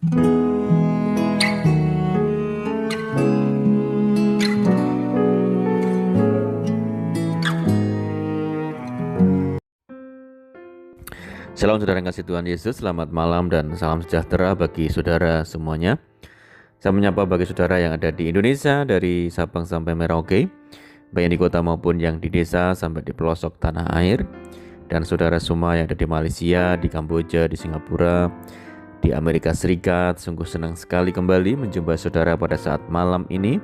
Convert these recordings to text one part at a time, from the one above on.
Shalom saudara yang kasih Tuhan Yesus, selamat malam dan salam sejahtera bagi saudara semuanya. Saya menyapa bagi saudara yang ada di Indonesia dari Sabang sampai Merauke, baik yang di kota maupun yang di desa sampai di pelosok tanah air. Dan saudara semua yang ada di Malaysia, di Kamboja, di Singapura, di Amerika Serikat, sungguh senang sekali kembali menjumpai saudara pada saat malam ini.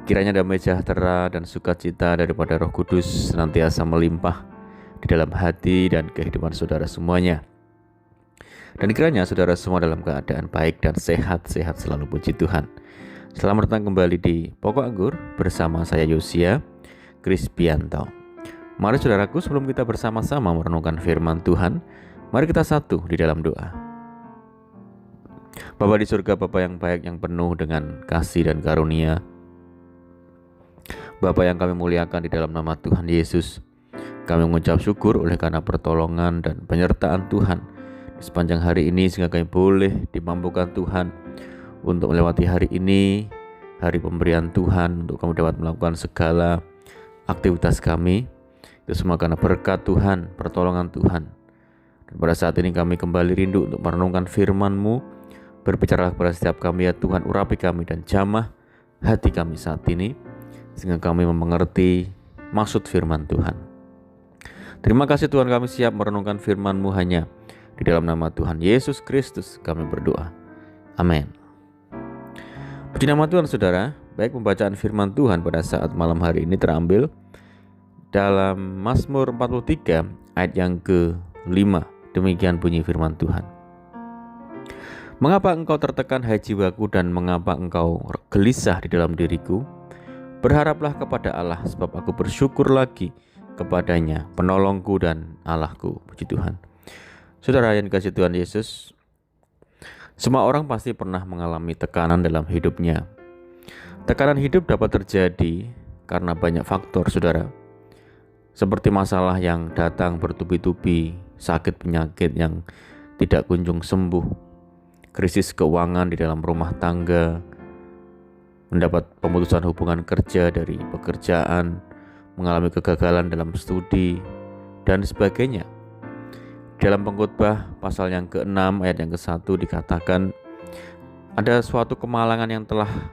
Kiranya damai sejahtera dan sukacita daripada Roh Kudus senantiasa melimpah di dalam hati dan kehidupan saudara semuanya. Dan kiranya saudara semua dalam keadaan baik dan sehat-sehat selalu, puji Tuhan. Selamat datang kembali di Pokok Anggur bersama saya Yosia Krispianto. Mari saudaraku, sebelum kita bersama-sama merenungkan firman Tuhan, mari kita satu di dalam doa. Bapa di surga, Bapa yang baik, yang penuh dengan kasih dan karunia, Bapa yang kami muliakan di dalam nama Tuhan Yesus, kami mengucap syukur oleh karena pertolongan dan penyertaan Tuhan di sepanjang hari ini, sehingga kami boleh dimampukan Tuhan untuk melewati hari ini, hari pemberian Tuhan, untuk kami dapat melakukan segala aktivitas kami. Itu semua karena berkat Tuhan, pertolongan Tuhan. Dan pada saat ini kami kembali rindu untuk merenungkan firman-Mu. Berbicaralah kepada setiap kami ya Tuhan, urapi kami dan jamah hati kami saat ini, sehingga kami mengerti maksud firman Tuhan. Terima kasih Tuhan, kami siap merenungkan firman-Mu hanya di dalam nama Tuhan Yesus Kristus kami berdoa. Amin. Puji nama Tuhan saudara. Baik, pembacaan firman Tuhan pada saat malam hari ini terambil dalam Mazmur 43 ayat yang ke-5. Demikian bunyi firman Tuhan. Mengapa engkau tertekan hai jiwaku, dan mengapa engkau gelisah di dalam diriku? Berharaplah kepada Allah, sebab aku bersyukur lagi kepadanya, penolongku dan Allahku. Puji Tuhan. Saudara yang dikasihi Tuhan Yesus, semua orang pasti pernah mengalami tekanan dalam hidupnya. Tekanan hidup dapat terjadi karena banyak faktor, saudara. Seperti masalah yang datang bertubi-tubi, sakit penyakit yang tidak kunjung sembuh, krisis keuangan di dalam rumah tangga, mendapat pemutusan hubungan kerja dari pekerjaan, mengalami kegagalan dalam studi, dan sebagainya. Dalam Pengkhotbah pasal yang ke-6 ayat yang ke-1 dikatakan, ada suatu kemalangan yang telah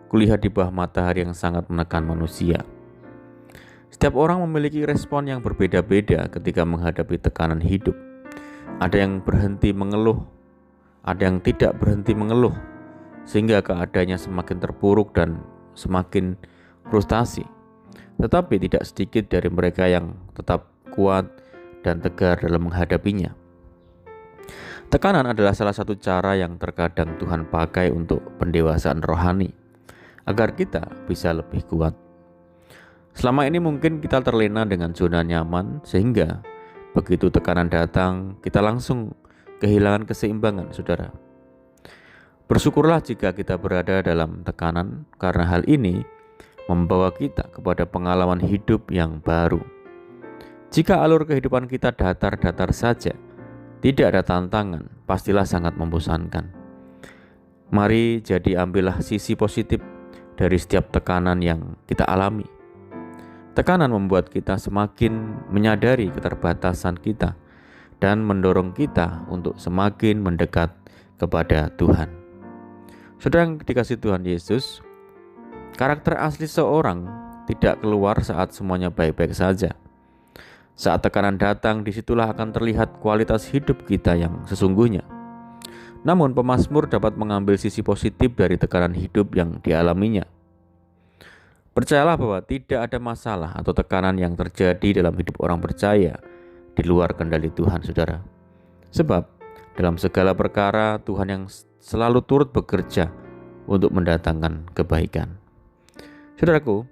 kulihat di bawah matahari yang sangat menekan manusia. Setiap orang memiliki respon yang berbeda-beda ketika menghadapi tekanan hidup. Ada yang berhenti mengeluh, ada yang tidak berhenti mengeluh, sehingga keadaannya semakin terpuruk dan semakin frustasi. Tetapi tidak sedikit dari mereka yang tetap kuat dan tegar dalam menghadapinya. Tekanan adalah salah satu cara yang terkadang Tuhan pakai untuk pendewasaan rohani, agar kita bisa lebih kuat. Selama ini mungkin kita terlena dengan zona nyaman, sehingga begitu tekanan datang, kita langsung kehilangan keseimbangan, saudara. Bersyukurlah jika kita berada dalam tekanan, karena hal ini membawa kita kepada pengalaman hidup yang baru. Jika alur kehidupan kita datar-datar saja, tidak ada tantangan, pastilah sangat membosankan. Mari ambillah sisi positif dari setiap tekanan yang kita alami. Tekanan membuat kita semakin menyadari keterbatasan kita dan mendorong kita untuk semakin mendekat kepada Tuhan. Saudara yang dikasihi Tuhan Yesus, karakter asli seorang tidak keluar saat semuanya baik-baik saja. Saat tekanan datang, disitulah akan terlihat kualitas hidup kita yang sesungguhnya. Namun pemazmur dapat mengambil sisi positif dari tekanan hidup yang dialaminya. Percayalah bahwa tidak ada masalah atau tekanan yang terjadi dalam hidup orang percaya di luar kendali Tuhan, saudara. Sebab dalam segala perkara Tuhan yang selalu turut bekerja untuk mendatangkan kebaikan. Saudaraku,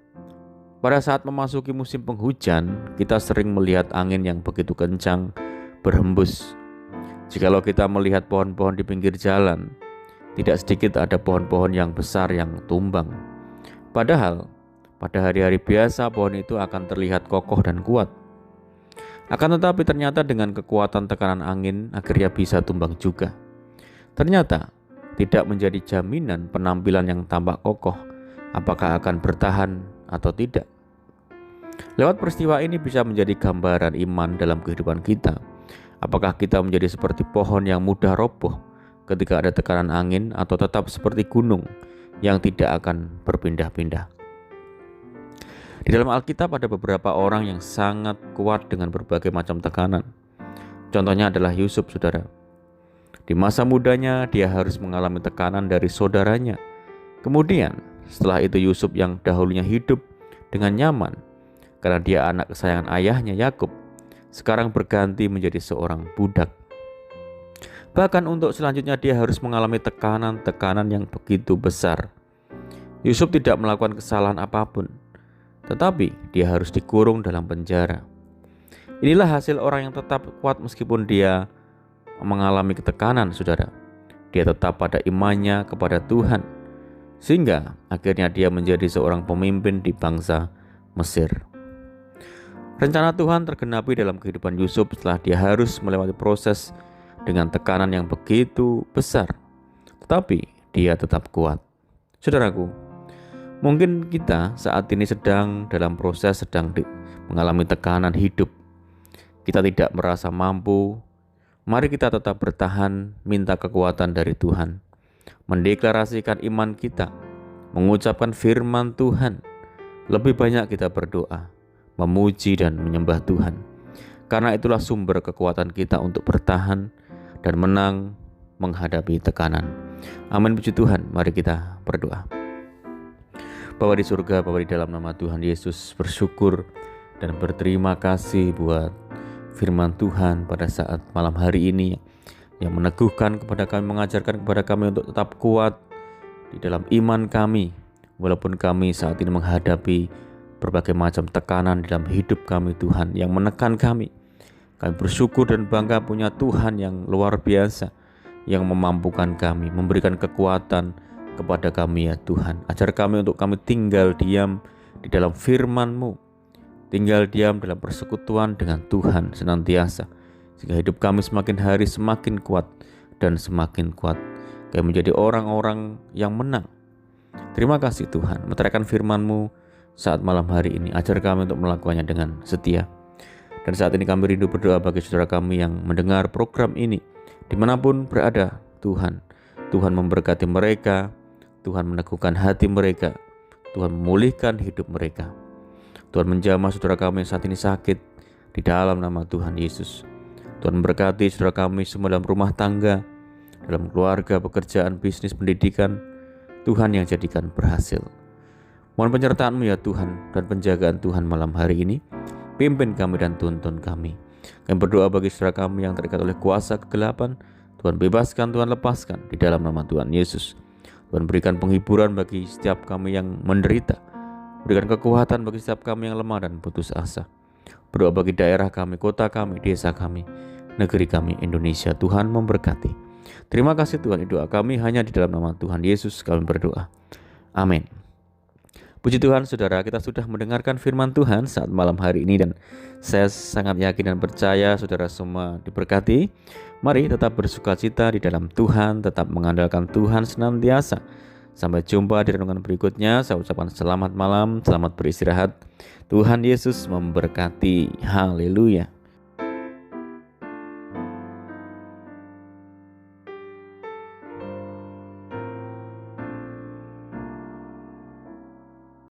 pada saat memasuki musim penghujan, kita sering melihat angin yang begitu kencang berhembus. Jikalau kita melihat pohon-pohon di pinggir jalan, tidak sedikit ada pohon-pohon yang besar yang tumbang. Padahal, pada hari-hari biasa pohon itu akan terlihat kokoh dan kuat. Akan tetapi ternyata dengan kekuatan tekanan angin, akhirnya bisa tumbang juga. ternyata tidak menjadi jaminan penampilan yang tampak kokoh apakah akan bertahan atau tidak. Lewat peristiwa ini bisa menjadi gambaran iman dalam kehidupan kita. Apakah kita menjadi seperti pohon yang mudah roboh ketika ada tekanan angin, atau tetap seperti gunung yang tidak akan berpindah-pindah. Di dalam Alkitab ada beberapa orang yang sangat kuat dengan berbagai macam tekanan. Contohnya adalah Yusuf, saudara. Di masa mudanya dia harus mengalami tekanan dari saudaranya. Kemudian setelah itu Yusuf yang dahulunya hidup dengan nyaman karena dia anak kesayangan ayahnya Yakub, sekarang berganti menjadi seorang budak. Bahkan untuk selanjutnya dia harus mengalami tekanan-tekanan yang begitu besar. Yusuf tidak melakukan kesalahan apapun, tetapi dia harus dikurung dalam penjara. Inilah hasil orang yang tetap kuat meskipun dia mengalami ketekanan, saudara. Dia tetap pada imannya kepada Tuhan, sehingga akhirnya dia menjadi seorang pemimpin di bangsa Mesir. Rencana Tuhan tergenapi dalam kehidupan Yusuf setelah dia harus melewati proses dengan tekanan yang begitu besar, tetapi dia tetap kuat. Saudaraku, mungkin kita saat ini sedang dalam proses mengalami tekanan hidup. Kita tidak merasa mampu. Mari kita tetap bertahan, minta kekuatan dari Tuhan, mendeklarasikan iman kita, mengucapkan firman Tuhan. Lebih banyak kita berdoa, memuji dan menyembah Tuhan. Karena itulah sumber kekuatan kita untuk bertahan dan menang menghadapi tekanan. Amin, puji Tuhan. Mari kita berdoa. Bapa di surga, Bapa di dalam nama Tuhan Yesus, bersyukur dan berterima kasih buat firman Tuhan pada saat malam hari ini yang meneguhkan kepada kami, mengajarkan kepada kami untuk tetap kuat di dalam iman kami walaupun kami saat ini menghadapi berbagai macam tekanan dalam hidup kami, Tuhan, yang menekan kami. Kami bersyukur dan bangga punya Tuhan yang luar biasa, yang memampukan kami, memberikan kekuatan kepada kami, ya Tuhan. Ajar kami untuk kami tinggal diam di dalam firman-Mu, tinggal diam dalam persekutuan dengan Tuhan senantiasa, sehingga hidup kami semakin hari semakin kuat dan semakin kuat. Kami menjadi orang-orang yang menang. Terima kasih Tuhan, meteraikan firman-Mu saat malam hari ini. Ajar kami untuk melakukannya dengan setia. Dan saat ini kami rindu berdoa bagi saudara kami yang mendengar program ini, dimanapun berada. Tuhan memberkati mereka, Tuhan meneguhkan hati mereka, Tuhan memulihkan hidup mereka. Tuhan menjamah saudara kami yang saat ini sakit di dalam nama Tuhan Yesus. Tuhan memberkati saudara kami semua dalam rumah tangga, dalam keluarga, pekerjaan, bisnis, pendidikan. Tuhan yang jadikan berhasil. Mohon penyertaan-Mu ya Tuhan dan penjagaan Tuhan malam hari ini. Pimpin kami dan tuntun kami. Kami berdoa bagi saudara kami yang terikat oleh kuasa kegelapan. Tuhan bebaskan, Tuhan lepaskan di dalam nama Tuhan Yesus. Tuhan berikan penghiburan bagi setiap kami yang menderita. Berikan kekuatan bagi setiap kami yang lemah dan putus asa. Berdoa bagi daerah kami, kota kami, desa kami, negeri kami, Indonesia. Tuhan memberkati. Terima kasih Tuhan, doa kami hanya di dalam nama Tuhan Yesus kami berdoa. Amin. Puji Tuhan, saudara, kita sudah mendengarkan firman Tuhan saat malam hari ini, dan saya sangat yakin dan percaya saudara semua diberkati. Mari tetap bersukacita di dalam Tuhan, tetap mengandalkan Tuhan senantiasa. Sampai jumpa di renungan berikutnya. Saya ucapkan selamat malam, selamat beristirahat. Tuhan Yesus memberkati. Haleluya.